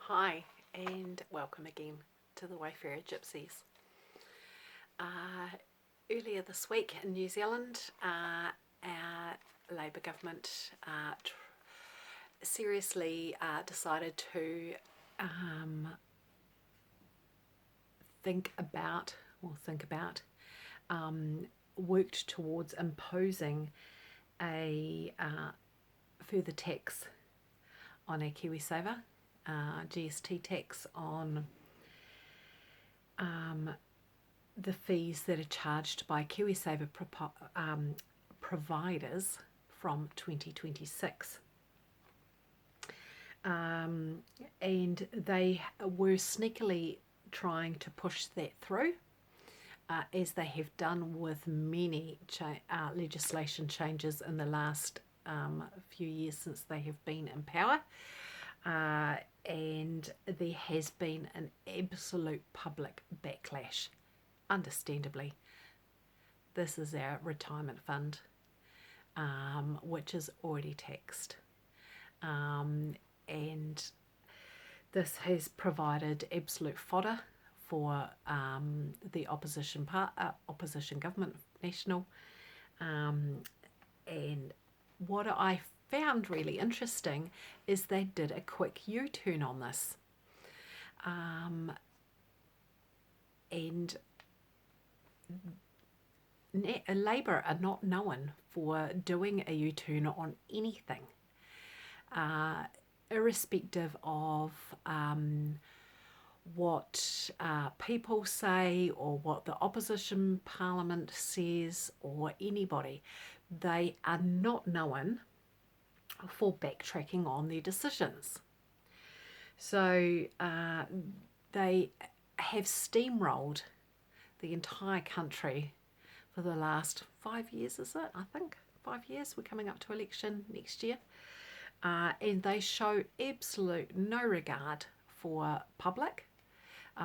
Hi and welcome again to the Wayfarer Gypsies. Earlier this week in New Zealand, our Labour government seriously decided to worked towards imposing a further tax on our Kiwisaver, GST tax on the fees that are charged by Kiwisaver providers from 2026. And they were sneakily trying to push that through, as they have done with many legislation changes in the last few years since they have been in power. And there has been an absolute public backlash, understandably. This is our retirement fund, which is already taxed. And this has provided absolute fodder for the opposition government, national. And what I found really interesting is they did a quick U-turn on this. And Labour are not known for doing a U-turn on anything, irrespective of what people say or what the opposition parliament says or anybody. They are not known for backtracking on their decisions. So they have steamrolled the entire country for the last 5 years, is it? I think 5 years. We're coming up to election next year. And they show absolute no regard for public,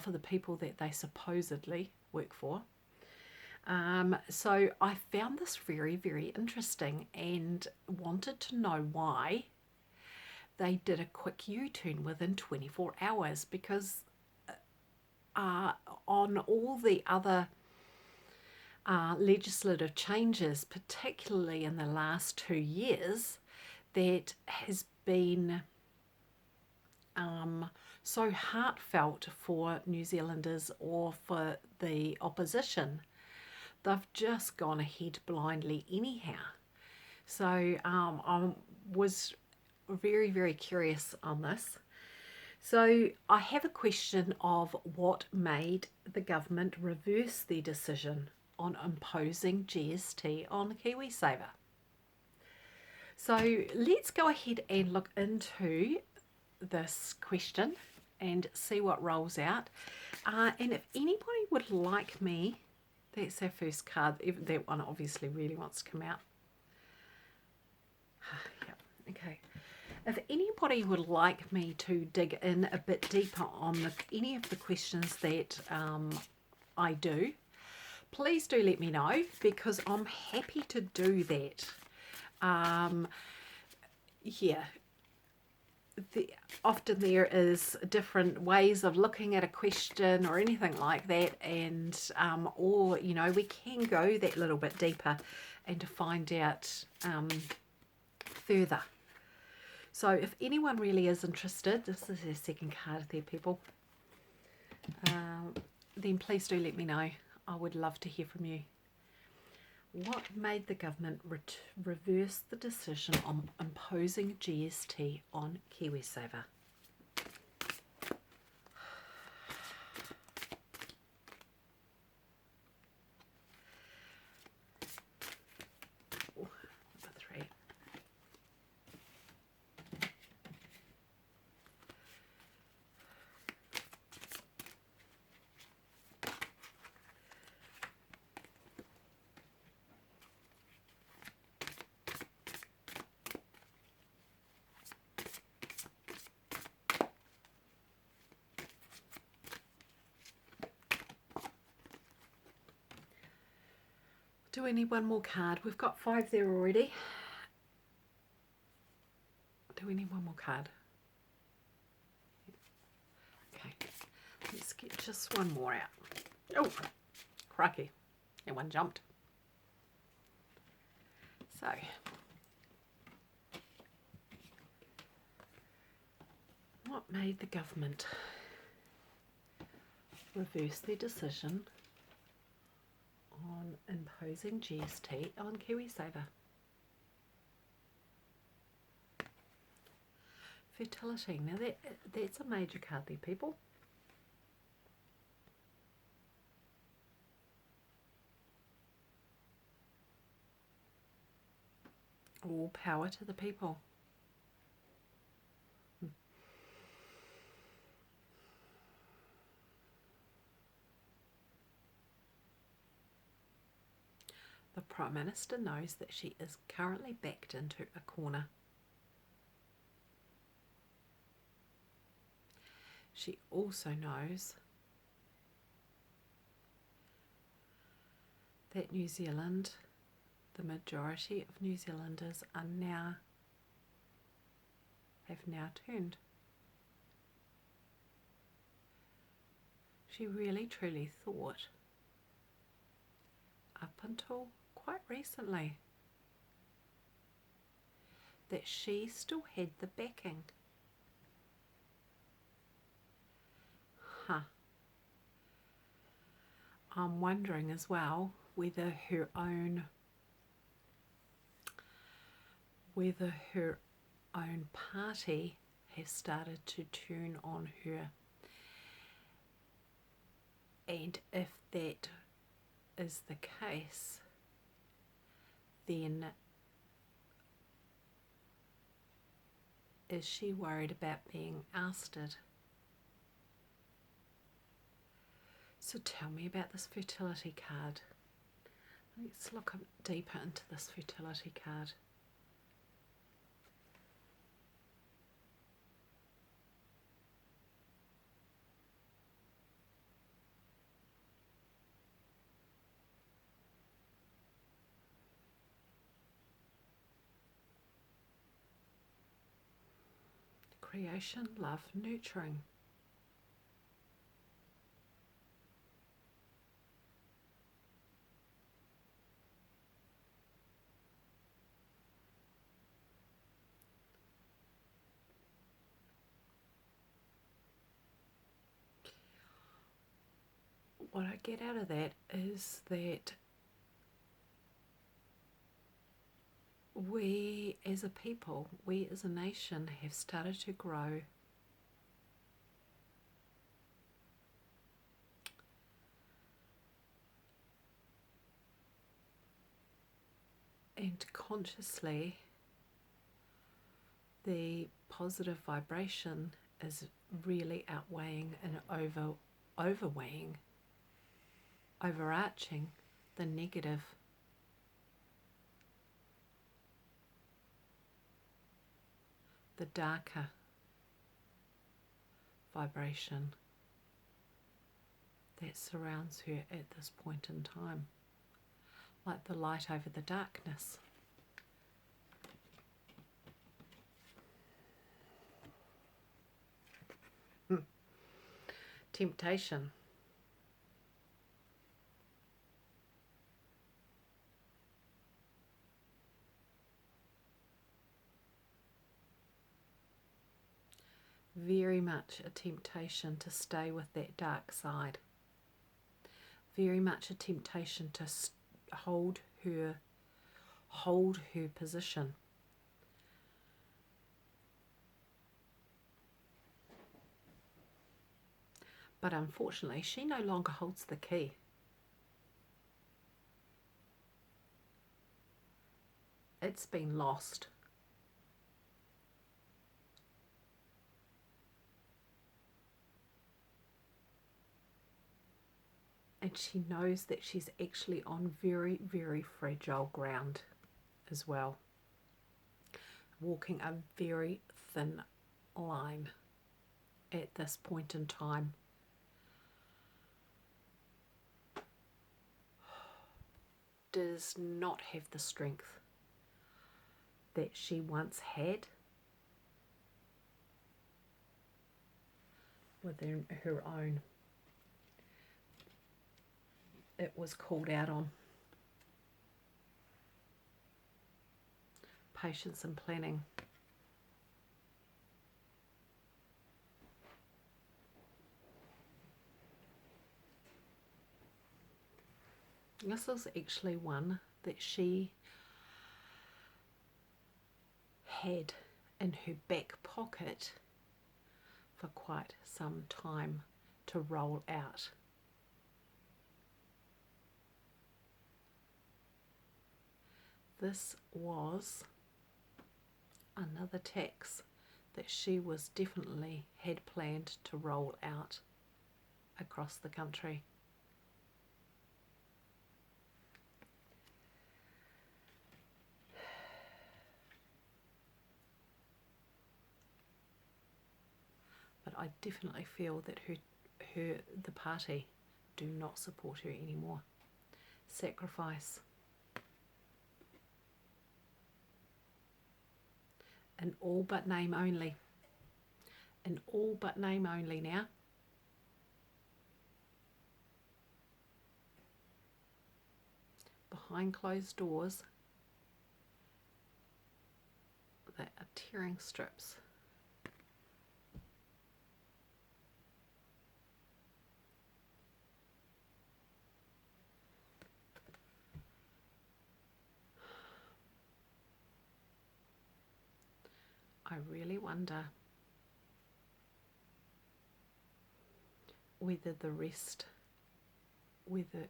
for the people that they supposedly work for. So I found this very, very interesting and wanted to know why they did a quick U-turn within 24 hours, because on all the other legislative changes, particularly in the last 2 years, that has been so heartfelt for New Zealanders or for the opposition. They've just gone ahead blindly anyhow. So I was very, very curious on this. So I have a question of what made the government reverse their decision on imposing GST on Kiwisaver. So let's go ahead and look into this question and see what rolls out. And if anybody would like me, that's our first card. That one obviously really wants to come out. Yep. Okay. If anybody would like me to dig in a bit deeper on any of the questions that I do, please do let me know, because I'm happy to do that. Often there is different ways of looking at a question or anything like that, and or we can go that little bit deeper and to find out further. So if anyone really is interested, this is their second card there, people, then please do let me know. I would love to hear from you. What made the government reverse the decision on imposing GST on Kiwisaver? Number 3. Do we need one more card? We've got 5 there already. Do we need one more card? let's get just one more out. Oh, crikey, that one jumped. So, what made the government reverse their decision on imposing GST on Kiwisaver? Fertility. Now that's a major card there, people. All power to the people. The Prime Minister knows that she is currently backed into a corner. She also knows that New Zealand, the majority of New Zealanders have now turned. She really truly thought, up until quite recently, that she still had the backing. I'm wondering as well whether her own party has started to turn on her, and if that is the case, then is she worried about being ousted? So tell me about this fertility card. Let's look deeper into this fertility card. Creation, love, nurturing. What I get out of that is that we as a people, we as a nation have started to grow and consciously the positive vibration is really outweighing and overarching the negative. The darker vibration that surrounds her at this point in time, like the light over the darkness. Temptation. Very much a temptation to stay with that dark side. Very much a temptation to hold her position. But unfortunately, she no longer holds the key. It's been lost. And she knows that she's actually on very, very fragile ground as well. Walking a very thin line at this point in time. Does not have the strength that she once had. within her own. It was called out on. Patience and planning. This is actually one that she had in her back pocket for quite some time to roll out. This was another tax that she was definitely had planned to roll out across the country. But I definitely feel that the party do not support her anymore. Sacrifice. In all but name only. In all but name only now. Behind closed doors, they are tearing strips. I really wonder whether the rest, whether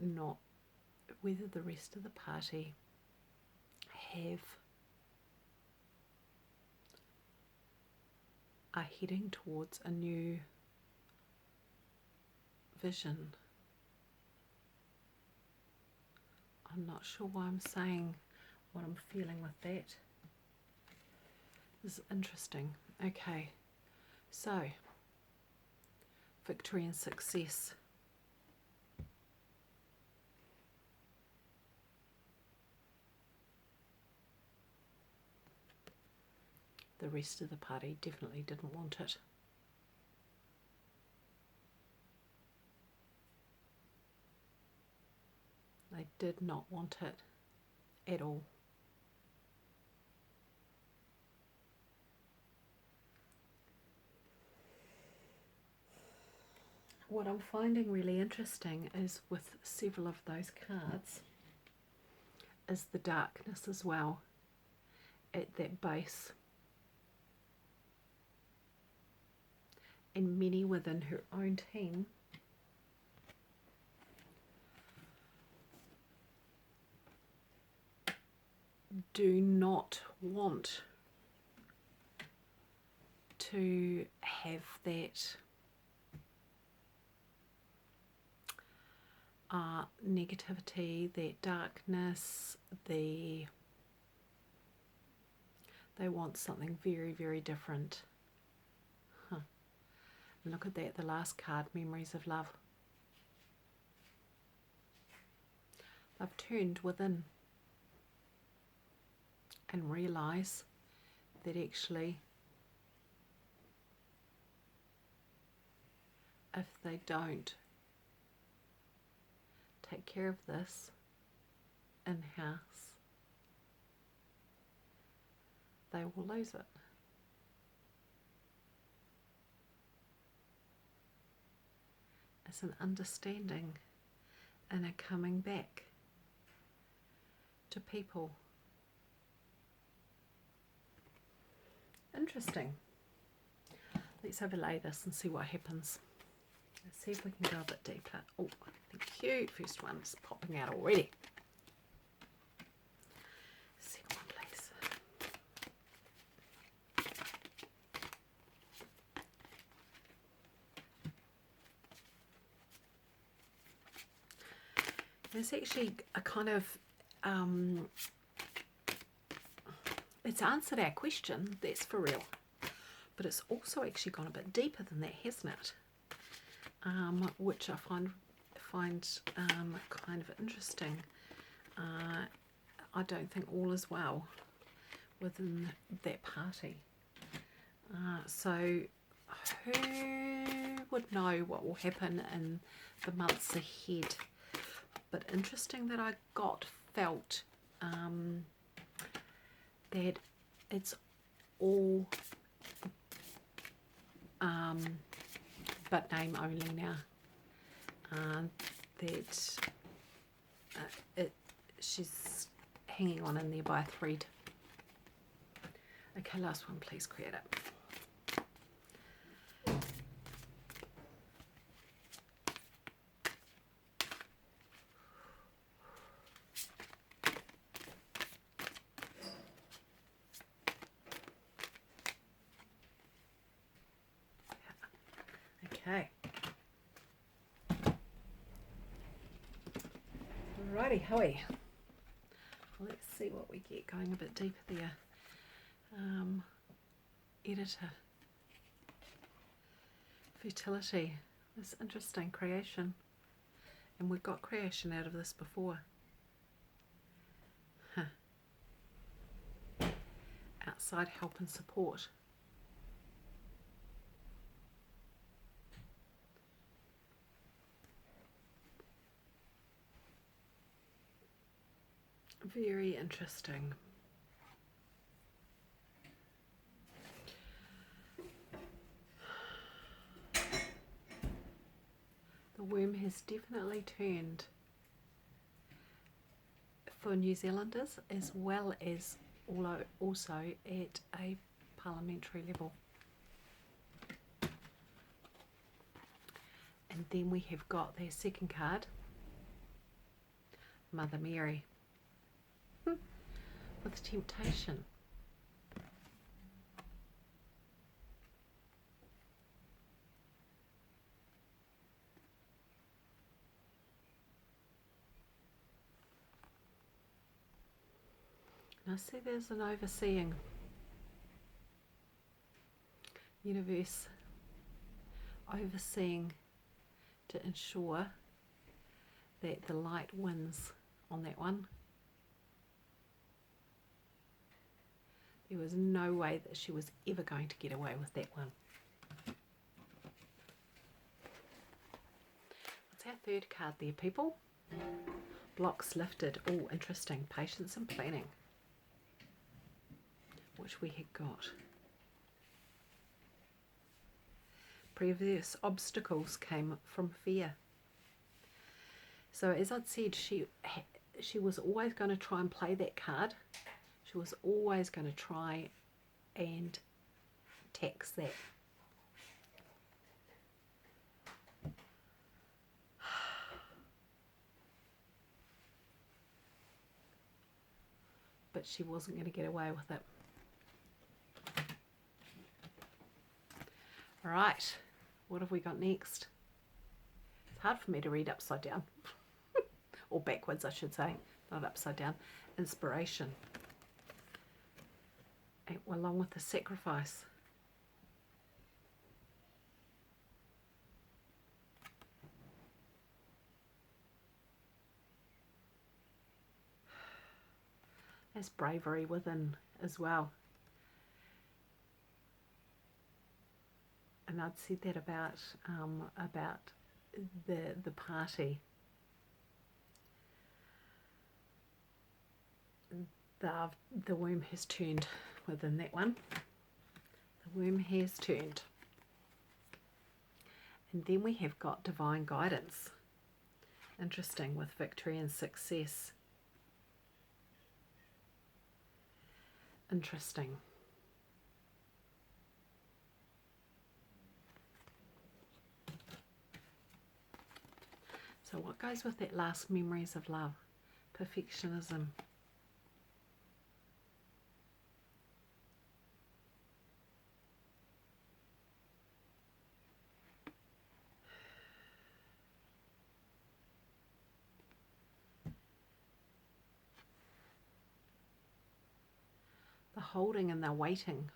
the rest of the party are heading towards a new vision. I'm not sure why I'm saying what I'm feeling with that. This is interesting. Okay, so victory and success. The rest of the party definitely didn't want it. They did not want it at all. What I'm finding really interesting is with several of those cards is the darkness as well at that base. And many within her own team do not want to have that negativity, that darkness. They want something very, very different. Look at that, the last card, Memories of Love. They've turned within and realise that actually if they don't take care of this in-house, they will lose it. It's an understanding and a coming back to people. Interesting. Let's overlay this and see what happens. Let's see if we can go a bit deeper. Oh, thank you. First one's popping out already. Second one, please. It's actually a kind of, it's answered our question, that's for real. But it's also actually gone a bit deeper than that, hasn't it? Which I find kind of interesting. I don't think all is well within that party. So who would know what will happen in the months ahead? But interesting that I felt that it's all but name only now. She's hanging on in there by a thread. Okay, last one, please create it. Okay. Alrighty, hoey. Let's see what we get. Going a bit deeper there. Editor. Fertility. This interesting creation. And we've got creation out of this before. Outside help and support. Very interesting. The worm has definitely turned for New Zealanders as well as also at a parliamentary level. And then we have got the second card, Mother Mary, with temptation. Now see, there's an overseeing universe, overseeing to ensure that the light wins on that one. There was no way that she was ever going to get away with that one. What's our third card there, people? Blocks lifted. Oh, interesting. Patience and planning, which we had got. Previous obstacles came from fear. So as I'd said, she was always going to try and play that card. She was always going to try and tax that. But she wasn't going to get away with it. All right, what have we got next? It's hard for me to read upside down. Or backwards, I should say, not upside down. Inspiration. And along with the sacrifice. There's bravery within as well. And I'd said that about the party. The worm has turned within that one. The worm has turned. And then we have got divine guidance. Interesting, with victory and success. Interesting. So what goes with that last, memories of love? Perfectionism. The holding and the waiting.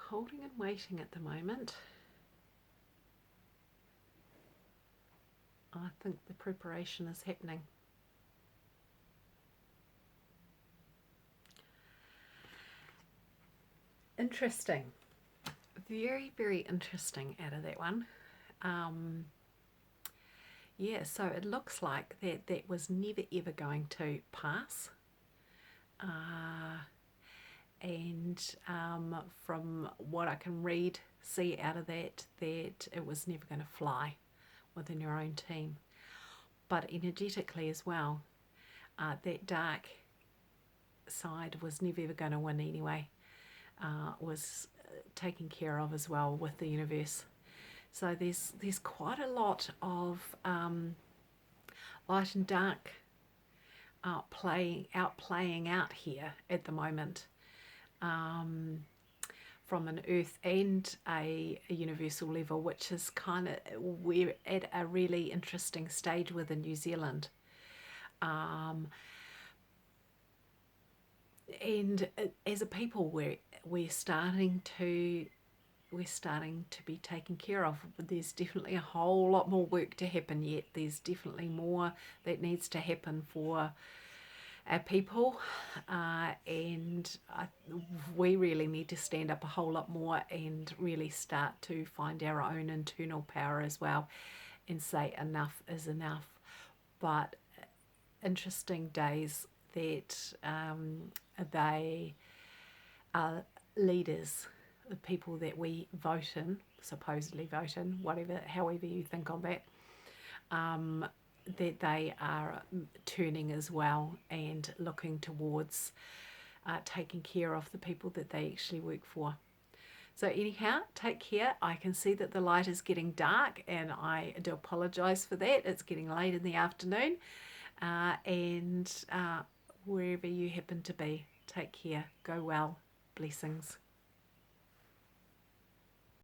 Holding and waiting at the moment. I think the preparation is happening. Interesting. Very, very interesting out of that one. Yeah, so it looks like that was never ever going to pass. And from what I can see out of that it was never going to fly within your own team. But energetically as well, that dark side was never ever going to win anyway. Was taken care of as well with the universe. So there's quite a lot of light and dark playing out here at the moment, from an earth and a universal level, which is kind of, we're at a really interesting stage within New Zealand. And as a people, we're starting to be taken care of. There's definitely a whole lot more work to happen yet. There's definitely more that needs to happen for our people, and we really need to stand up a whole lot more and really start to find our own internal power as well and say enough is enough. But interesting days that they are leaders, the people that we vote in, supposedly vote in, however you think on that, that they are turning as well and looking towards taking care of the people that they actually work for. So anyhow, take care. I can see that the light is getting dark, and I do apologise for that. It's getting late in the afternoon, and wherever you happen to be, take care. Go well. Blessings.